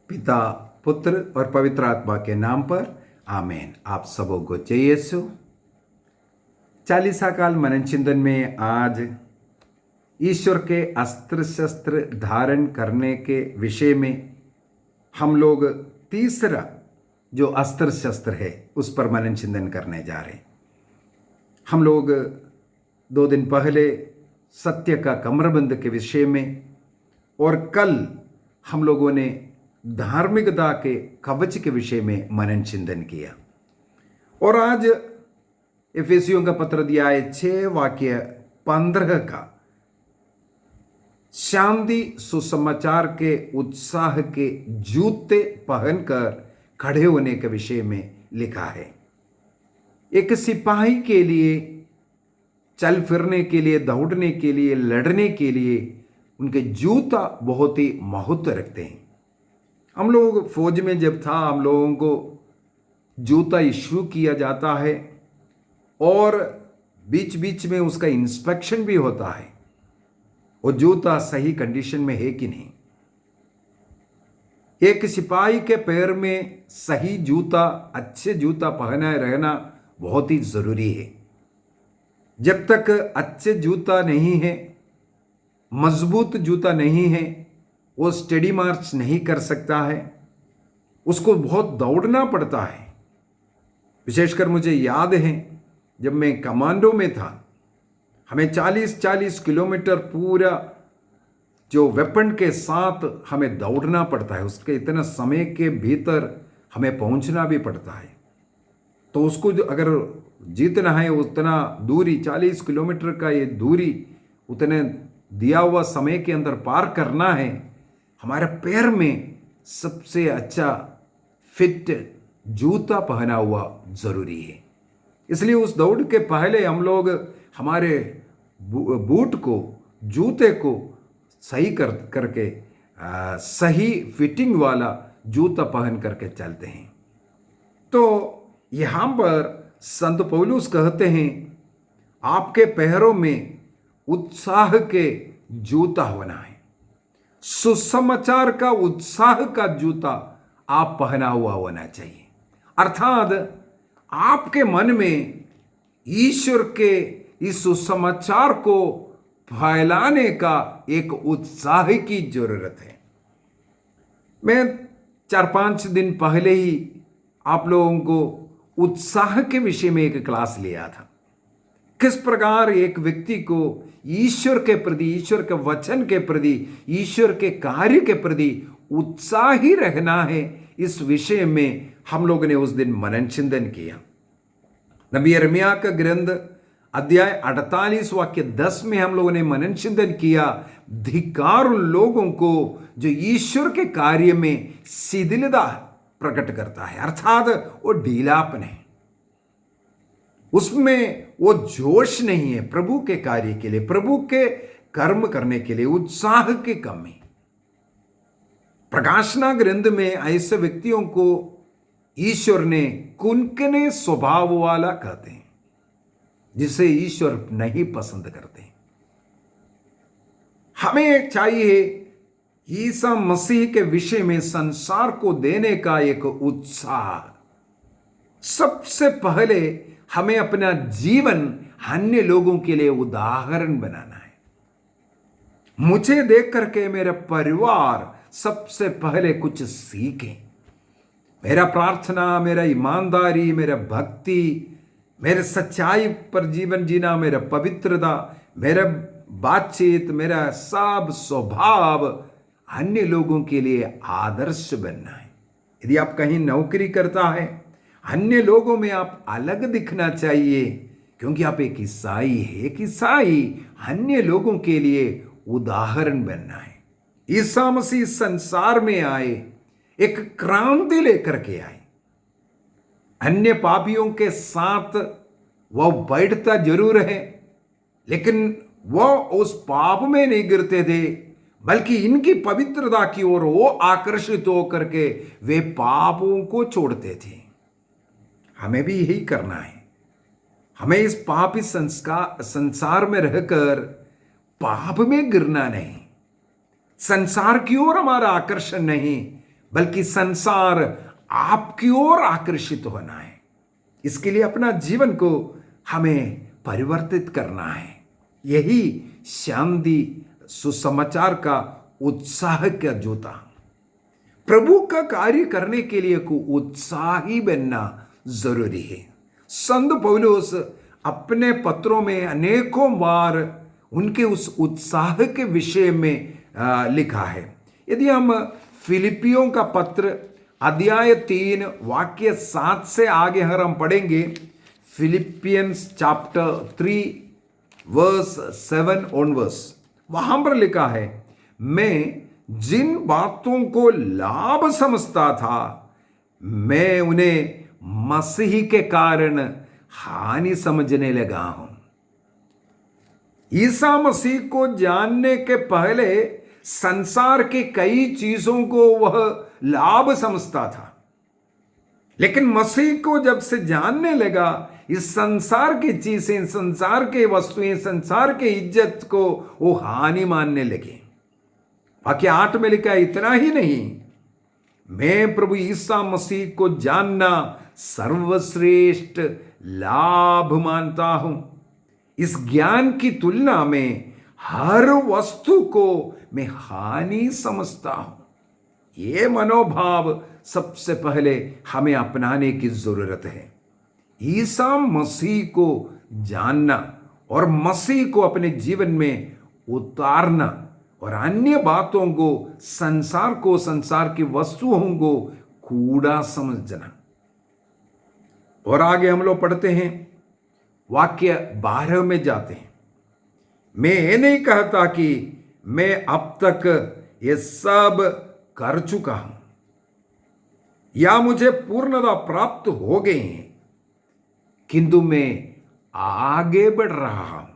पिता, पुत्र और पवित्र आत्मा के नाम पर आमीन। आप सबों को जय यीशु। चालीसा काल मनन चिंतन में आज ईश्वर के अस्त्र शस्त्र धारण करने के विषय में हम लोग तीसरा जो अस्त्र शस्त्र है उस पर मनन चिंतन करने जा रहे हैं। हम लोग 2 दिन पहले सत्य का कमरबंद के विषय में और कल हम लोगों ने धार्मिकता के कवच के विषय में मनन चिंतन किया और आज एफेसियों का पत्र अध्याय 6 वाक्य 15 का शांति सुसमाचार के उत्साह के जूते पहनकर खड़े होने के विषय में लिखा है। एक सिपाही के लिए चल फिरने के लिए, दौड़ने के लिए, लड़ने के लिए उनके जूता बहुत ही महत्व रखते हैं। हम लोग फौज में जब था, हम लोगों को जूता इशू किया जाता है और बीच बीच में उसका इंस्पेक्शन भी होता है वो जूता सही कंडीशन में है कि नहीं। एक सिपाही के पैर में सही जूता, अच्छे जूता पहना रहना बहुत ही जरूरी है। जब तक अच्छे जूता नहीं है, मजबूत जूता नहीं है, वो स्टेडी मार्च नहीं कर सकता है, उसको बहुत दौड़ना पड़ता है। विशेषकर मुझे याद है जब मैं कमांडो में था, हमें 40-40 किलोमीटर पूरा जो वेपन के साथ हमें दौड़ना पड़ता है, उसके इतना समय के भीतर हमें पहुंचना भी पड़ता है। तो उसको जो अगर जीतना है उतना दूरी 40 किलोमीटर का ये दूरी उतने दिया हुआ समय के अंदर पार करना है, हमारे पैर में सबसे अच्छा फिट जूता पहना हुआ जरूरी है। इसलिए उस दौड़ के पहले हम लोग हमारे बूट को, जूते को सही करके सही फिटिंग वाला जूता पहन करके चलते हैं। तो यहाँ पर संत पौलुस कहते हैं आपके पैरों में उत्साह के जूता होना है। सुसमाचार का, उत्साह का जूता आप पहना हुआ होना चाहिए। अर्थात आपके मन में ईश्वर के इस सुसमाचार को फैलाने का एक उत्साह की जरूरत है। मैं 4-5 दिन पहले ही आप लोगों को उत्साह के विषय में एक क्लास लिया था। किस प्रकार एक व्यक्ति को ईश्वर के प्रति, ईश्वर के वचन के प्रति, ईश्वर के कार्य के प्रति उत्साही रहना है, इस विषय में हम लोगों ने उस दिन मनन चिंतन किया। नबी यिर्मयाह का ग्रंथ अध्याय 48 वाक्य 10 में हम लोगों ने मनन चिंतन किया। धिक्कार उन लोगों को जो ईश्वर के कार्य में शिथिलता प्रकट करता है, अर्थात वो ढीलापन है, उसमें वो जोश नहीं है प्रभु के कार्य के लिए, प्रभु के कर्म करने के लिए उत्साह की कमी। प्रकाशना ग्रंथ में ऐसे व्यक्तियों को ईश्वर ने कुनकुने स्वभाव वाला कहते हैं, जिसे ईश्वर नहीं पसंद करते। हमें चाहिए ईसा मसीह के विषय में संसार को देने का एक उत्साह। सबसे पहले हमें अपना जीवन अन्य लोगों के लिए उदाहरण बनाना है। मुझे देख करके मेरा परिवार सबसे पहले कुछ सीखे। मेरा प्रार्थना, मेरा ईमानदारी, मेरा भक्ति, मेरे सच्चाई पर जीवन जीना, मेरा पवित्रता, मेरा बातचीत, मेरा सब स्वभाव अन्य लोगों के लिए आदर्श बनना है। यदि आप कहीं नौकरी करता है, अन्य लोगों में आप अलग दिखना चाहिए, क्योंकि आप एक ईसाई है। एक ईसाई अन्य लोगों के लिए उदाहरण बनना है। ईसा मसीह संसार में आए, एक क्रांति लेकर के आए। अन्य पापियों के साथ वह बैठता जरूर है, लेकिन वह उस पाप में नहीं गिरते थे, बल्कि इनकी पवित्रता की ओर वो आकर्षित होकर के वे पापों को छोड़ते थे। हमें भी यही करना है। हमें इस पापी संसार में रहकर पाप में गिरना नहीं, संसार की ओर हमारा आकर्षण नहीं, बल्कि संसार आपकी ओर आकर्षित होना है। इसके लिए अपना जीवन को हमें परिवर्तित करना है। यही शांति सुसमाचार का उत्साह का जूता। प्रभु का कार्य करने के लिए को उत्साही बनना जरूरी है। संत पौलुस अपने पत्रों में अनेकों बार उनके उस उत्साह के विषय में लिखा है। यदि हम फिलिपियों का पत्र अध्याय 3 वाक्य 7 से आगे अगर हम पढ़ेंगे, फिलिपियंस चैप्टर 3 वर्स 7 ऑनवर्स, वहां पर लिखा है, मैं जिन बातों को लाभ समझता था मैं उन्हें मसीह के कारण हानि समझने लगा हूं। ईसा मसीह को जानने के पहले संसार के कई चीजों को वह लाभ समझता था, लेकिन मसीह को जब से जानने लगा, इस संसार की चीजें, संसार के वस्तुएं, संसार के इज्जत को वो हानि मानने लगे। वाक्य 8 में लिखा है, इतना ही नहीं, मैं प्रभु ईसा मसीह को जानना सर्वश्रेष्ठ लाभ मानता हूं। इस ज्ञान की तुलना में हर वस्तु को मैं हानि समझता हूं। यह मनोभाव सबसे पहले हमें अपनाने की जरूरत है। ईसा मसीह को जानना और मसीह को अपने जीवन में उतारना और अन्य बातों को, संसार की वस्तुओं को कूड़ा समझना। और आगे हम लोग पढ़ते हैं, वाक्य 12 में जाते हैं, मैं ये नहीं कहता कि मैं अब तक ये सब कर चुका हूं या मुझे पूर्णता प्राप्त हो गई है, किंतु मैं आगे बढ़ रहा हूं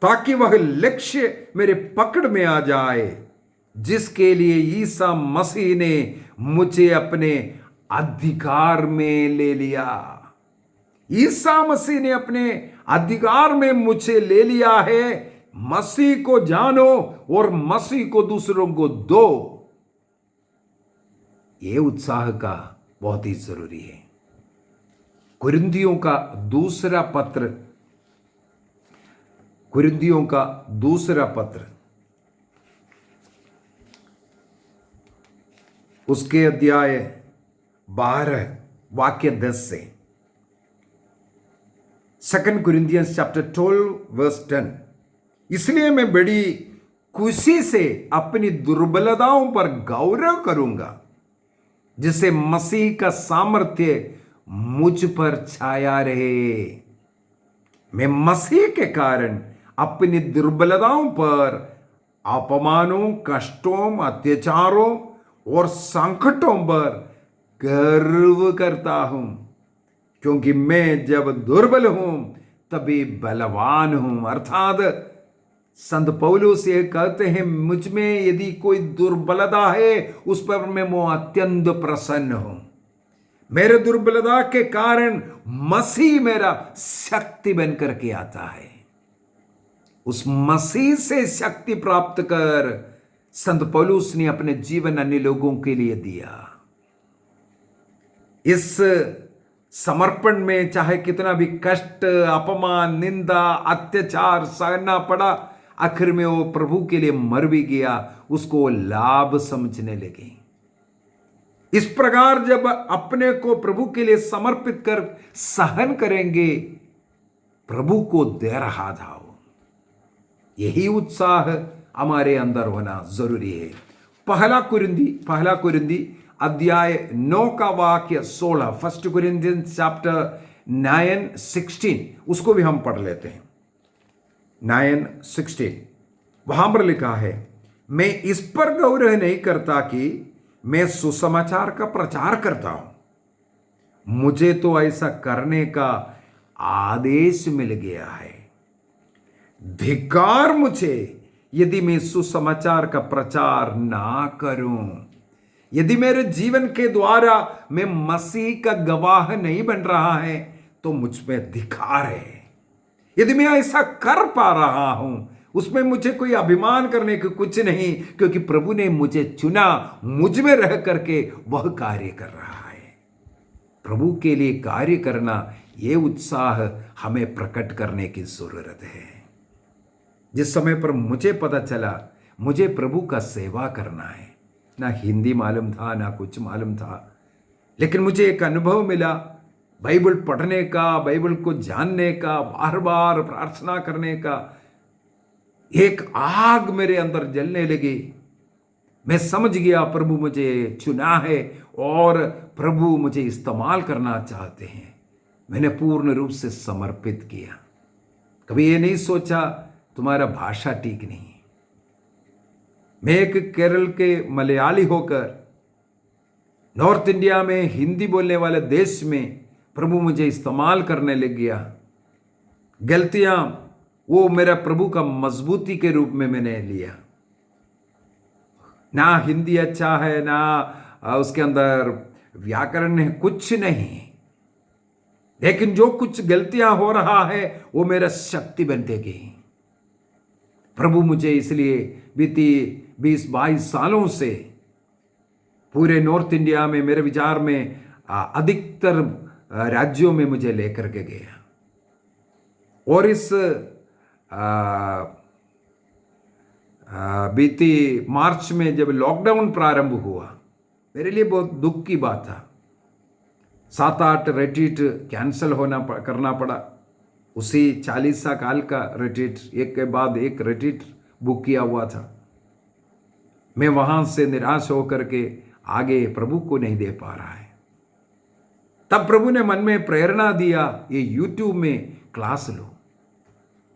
ताकि वह लक्ष्य मेरे पकड़ में आ जाए जिसके लिए ईसा मसीह ने मुझे अपने अधिकार में ले लिया। ईसा मसीह ने अपने अधिकार में मुझे ले लिया है। मसीह को जानो और मसीह को दूसरों को दो। यह उत्साह का बहुत ही जरूरी है। कुरिन्थियों का दूसरा पत्र उसके अध्याय 12 वाक्य 10 से, 2 Corinthians chapter 12 verse 10, इसलिए मैं बड़ी खुशी से अपनी दुर्बलताओं पर गौरव करूंगा जिससे मसीह का सामर्थ्य मुझ पर छाया रहे। मैं मसीह के कारण अपनी दुर्बलताओं पर, अपमानों, कष्टों, अत्याचारों और संकटों पर गर्व करता हूं, क्योंकि मैं जब दुर्बल हूं तभी बलवान हूं। अर्थात संत पौलुस ये कहते हैं, मुझ में यदि कोई दुर्बलता है उस पर मैं अत्यंत प्रसन्न हूं। मेरे दुर्बलता के कारण मसीह मेरा शक्ति बन करके आता है। उस मसीह से शक्ति प्राप्त कर संत पौलुस ने अपने जीवन अन्य लोगों के लिए दिया। इस समर्पण में चाहे कितना भी कष्ट, अपमान, निंदा, अत्याचार सहना पड़ा, आखिर में वो प्रभु के लिए मर भी गया, उसको लाभ समझने लगे। इस प्रकार जब अपने को प्रभु के लिए समर्पित कर सहन करेंगे, प्रभु को दे रहा था वो। यही उत्साह हमारे अंदर होना जरूरी है। पहला कुरिन्थी अध्याय 9 का वाक्य 16, 1 Corinthians chapter 9:16, उसको भी हम पढ़ लेते हैं। 9:16 वहां पर लिखा है, मैं इस पर गौरव नहीं करता कि मैं सुसमाचार का प्रचार करता हूं। मुझे तो ऐसा करने का आदेश मिल गया है। धिक्कार मुझे यदि मैं सुसमाचार का प्रचार ना करूं। यदि मेरे जीवन के द्वारा मैं मसीह का गवाह नहीं बन रहा है तो मुझ में धिक्कार है। यदि मैं ऐसा कर पा रहा हूं, उसमें मुझे कोई अभिमान करने की कुछ नहीं, क्योंकि प्रभु ने मुझे चुना, मुझ में रह करके वह कार्य कर रहा है। प्रभु के लिए कार्य करना, ये उत्साह हमें प्रकट करने की जरूरत है। जिस समय पर मुझे पता चला मुझे प्रभु का सेवा करना है, ना हिंदी मालूम था ना कुछ मालूम था, लेकिन मुझे एक अनुभव मिला बाइबल पढ़ने का, बाइबल को जानने का, बार बार प्रार्थना करने का। एक आग मेरे अंदर जलने लगी। मैं समझ गया प्रभु मुझे चुना है और प्रभु मुझे इस्तेमाल करना चाहते हैं। मैंने पूर्ण रूप से समर्पित किया। कभी ये नहीं सोचा तुम्हारा भाषा ठीक नहीं है। मैं एक केरल के मलयाली होकर नॉर्थ इंडिया में हिंदी बोलने वाले देश में प्रभु मुझे इस्तेमाल करने लग गया। गलतियां वो मेरा प्रभु का मजबूती के रूप में मैंने लिया। ना हिंदी अच्छा है, ना उसके अंदर व्याकरण है, कुछ नहीं, लेकिन जो कुछ गलतियां हो रहा है वो मेरा शक्ति बनते गई। प्रभु मुझे इसलिए बीती 20-22 सालों से पूरे नॉर्थ इंडिया में, मेरे विचार में अधिकतर राज्यों में मुझे लेकर के गया। और इस बीती मार्च में जब लॉकडाउन प्रारंभ हुआ, मेरे लिए बहुत दुख की बात था। 7-8 रिट्रीट कैंसिल करना पड़ा। उसी 40 साल का रिट्रीट, एक के बाद एक रिट्रीट बुक किया हुआ था। मैं वहां से निराश होकर के आगे प्रभु को नहीं दे पा रहा है। तब प्रभु ने मन में प्रेरणा दिया, ये यूट्यूब में क्लास लो,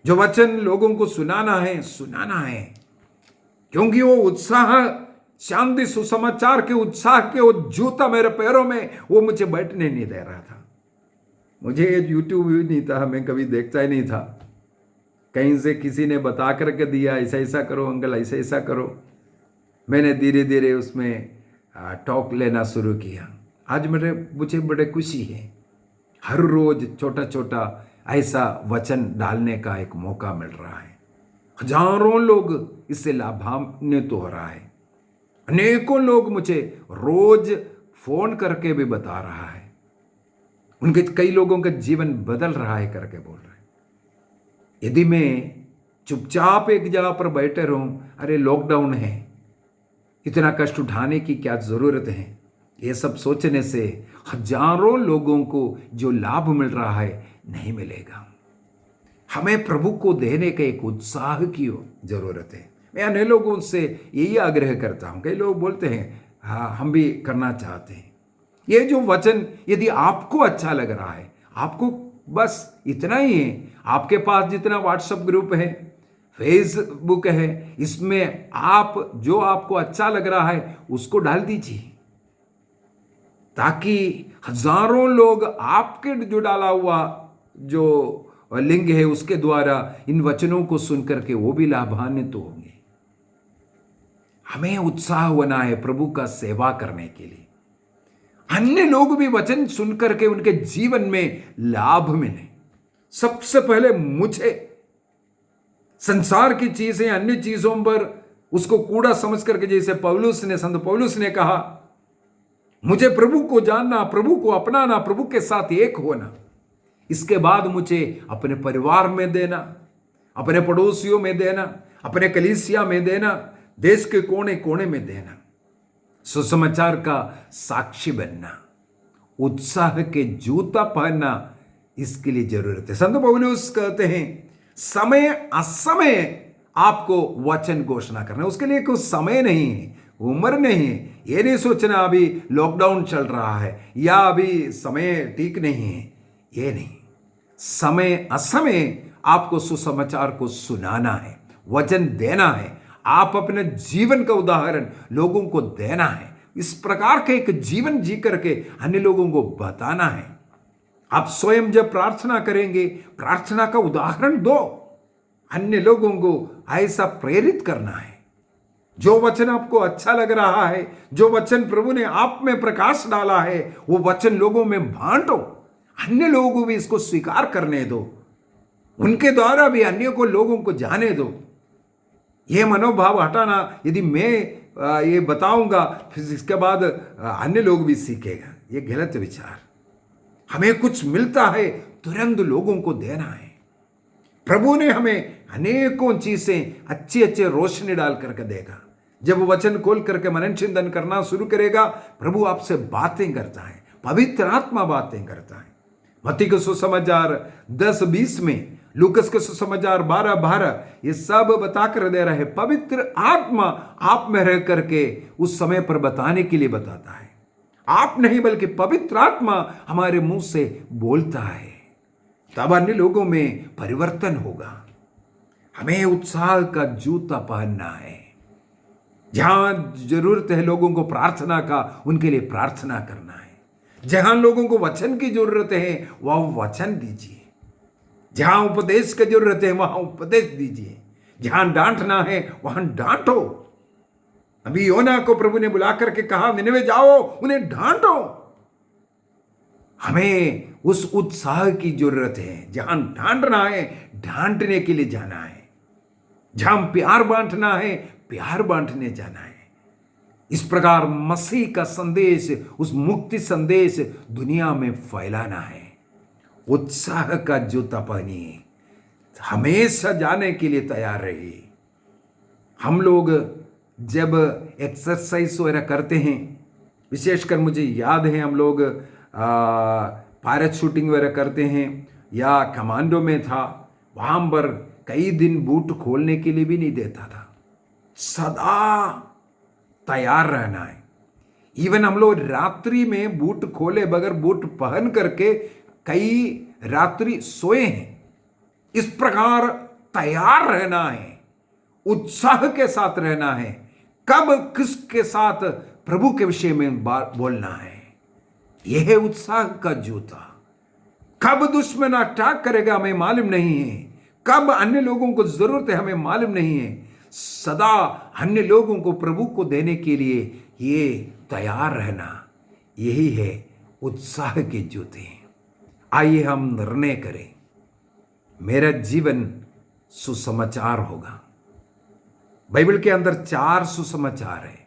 जो वचन लोगों को सुनाना है, क्योंकि वो उत्साह, शांति सुसमाचार के उत्साह के वो जूता मेरे पैरों में, वो मुझे बैठने नहीं दे रहा था। मुझे यूट्यूब भी नहीं था, मैं कभी देखता ही नहीं था। कहीं से किसी ने बता करके दिया, ऐसा ऐसा करो अंकल, ऐसा ऐसा करो। मैंने धीरे धीरे उसमें टॉक लेना शुरू किया। आज मुझे बड़े खुशी है, हर रोज छोटा छोटा ऐसा वचन डालने का एक मौका मिल रहा है। हजारों लोग इससे लाभान्वित हो रहा है। अनेकों लोग मुझे रोज फोन करके भी बता रहा है, उनके कई लोगों का जीवन बदल रहा है करके बोल रहे हैं। यदि मैं चुपचाप एक जगह पर बैठे रहूं, अरे लॉकडाउन है, इतना कष्ट उठाने की क्या जरूरत है, ये सब सोचने से हजारों लोगों को जो लाभ मिल रहा है नहीं मिलेगा। हमें प्रभु को देने के एक उत्साह की जरूरत है। मैं अन्य लोगों से यही आग्रह करता हूं। कई लोग बोलते हैं हाँ हम भी करना चाहते हैं। ये जो वचन यदि आपको अच्छा लग रहा है, आपको बस इतना ही है, आपके पास जितना व्हाट्सएप ग्रुप है, फेसबुक है, इसमें आप जो आपको अच्छा लग रहा है उसको डाल दीजिए, ताकि हजारों लोग आपके जो डाला हुआ जो लिंग है उसके द्वारा इन वचनों को सुनकर के वो भी लाभान्वित होंगे। हमें उत्साह होना है प्रभु का सेवा करने के लिए। अन्य लोग भी वचन सुनकर के उनके जीवन में लाभ मिले। सबसे पहले मुझे संसार की चीजें, अन्य चीजों पर उसको कूड़ा समझ करके, जैसे संत पौलुस ने कहा, मुझे प्रभु को जानना, प्रभु को अपनाना, प्रभु के साथ एक होना, इसके बाद मुझे अपने परिवार में देना, अपने पड़ोसियों में देना, अपने कलीसिया में देना, देश के कोने कोने में देना, सुसमाचार का साक्षी बनना, उत्साह के जूता पहनना, इसके लिए जरूरत है। संत पौलुस कहते हैं समय असमय आपको वचन घोषणा करना, उसके लिए कोई समय नहीं है, उम्र नहीं है। ये नहीं सोचना अभी लॉकडाउन चल रहा है या अभी समय ठीक नहीं है, ये नहीं। समय असमय आपको सुसमाचार को सुनाना है, वचन देना है, आप अपने जीवन का उदाहरण लोगों को देना है। इस प्रकार के एक जीवन जी करके अन्य लोगों को बताना है। आप स्वयं जब प्रार्थना करेंगे, प्रार्थना का उदाहरण दो, अन्य लोगों को ऐसा प्रेरित करना है। जो वचन आपको अच्छा लग रहा है, जो वचन प्रभु ने आप में प्रकाश डाला है, वो वचन लोगों में बांटो, अन्य लोगों को भी इसको स्वीकार करने दो, उनके द्वारा भी अन्य को लोगों को जाने दो। ये मनोभाव हटाना, यदि मैं ये बताऊंगा फिर इसके बाद अन्य लोग भी सीखेगा, ये गलत विचार। हमें कुछ मिलता है तुरंत लोगों को देना है। प्रभु ने हमें अनेकों चीजें अच्छी अच्छी रोशनी डाल करके देगा। जब वचन खोल करके मनन चिंतन करना शुरू करेगा, प्रभु आपसे बातें करता है, पवित्र आत्मा बातें करता है। मत्ती के सुसमाचार 10:20 में, लूकस के सुसमाचार 12:12, ये सब बता कर दे रहा है। पवित्र आत्मा आप में रह करके उस समय पर बताने के लिए बताता है। आप नहीं बल्कि पवित्र आत्मा हमारे मुंह से बोलता है, तब अन्य लोगों में परिवर्तन होगा। हमें उत्साह का जूता पहनना है। जहां जरूरत है लोगों को प्रार्थना का, उनके लिए प्रार्थना करना है। जहां लोगों को वचन की जरूरत है वह वचन दीजिए। जहां उपदेश की जरूरत है वहां उपदेश दीजिए। जहां डांटना है वहां डांटो। अभी योना को प्रभु ने बुला करके कहा, निनवे जाओ, उन्हें डांटो। हमें उस उत्साह की जरूरत है। जहां डांटना है, डांटने के लिए जाना है। जहां प्यार बांटना है, प्यार बांटने जाना है। इस प्रकार मसीह का संदेश, उस मुक्ति संदेश दुनिया में फैलाना है। उत्साह का जूता पहनिए, हमेशा जाने के लिए तैयार रहिए। हम लोग जब एक्सरसाइज वगैरह करते हैं, विशेषकर मुझे याद है हम लोग पैराशूटिंग वगैरह करते हैं या कमांडो में था, वहां पर कई दिन बूट खोलने के लिए भी नहीं देता था। सदा तैयार रहना है। इवन हम लोग रात्रि में बूट खोले बगैर बूट पहन करके कई रात्रि सोए हैं। इस प्रकार तैयार रहना है, उत्साह के साथ रहना है। कब किसके साथ प्रभु के विषय में बोलना है, यह है उत्साह का जूता। कब दुश्मन अटैक करेगा हमें मालूम नहीं है। कब अन्य लोगों को जरूरत है हमें मालूम नहीं है। सदा अन्य लोगों को प्रभु को देने के लिए ये तैयार रहना, यही है उत्साह के जूते। आइए हम निर्णय करें, मेरा जीवन सुसमाचार होगा। बाइबल के अंदर 4 सुसमाचार है।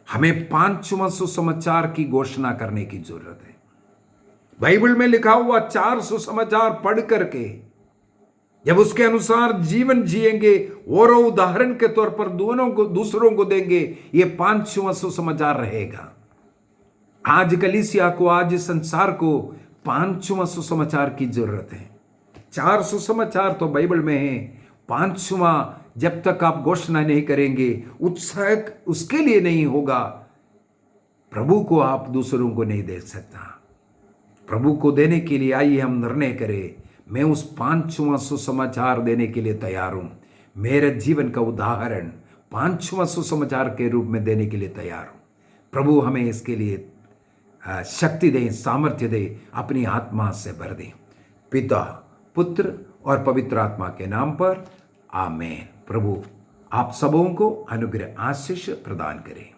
हमें 5वां सुसमाचार की घोषणा करने की जरूरत है। बाइबल में लिखा हुआ 4 सुसमाचार पढ़ करके जब उसके अनुसार जीवन जिएंगे और उदाहरण के तौर पर दूसरों को देंगे, ये 5वां सुसमाचार रहेगा। आज कलीसिया को, आज संसार को 5वां सुसमाचार की जरूरत है। 4 सुसमाचार तो बाइबल में है, 5वां जब तक आप घोषणा नहीं करेंगे, उत्साह उसके लिए नहीं होगा, प्रभु को आप दूसरों को नहीं दे सकता। प्रभु को देने के लिए आइए हम निर्णय करें, मैं उस 5वां सुसमाचार देने के लिए तैयार हूं। मेरे जीवन का उदाहरण 5वां सुसमाचार के रूप में देने के लिए तैयार हूं। प्रभु हमें इसके लिए शक्ति दे, सामर्थ्य दे, अपनी आत्मा से भर दे। पिता, पुत्र और पवित्र आत्मा के नाम पर आमीन। प्रभु आप सबों को अनुग्रह आशीष प्रदान करें।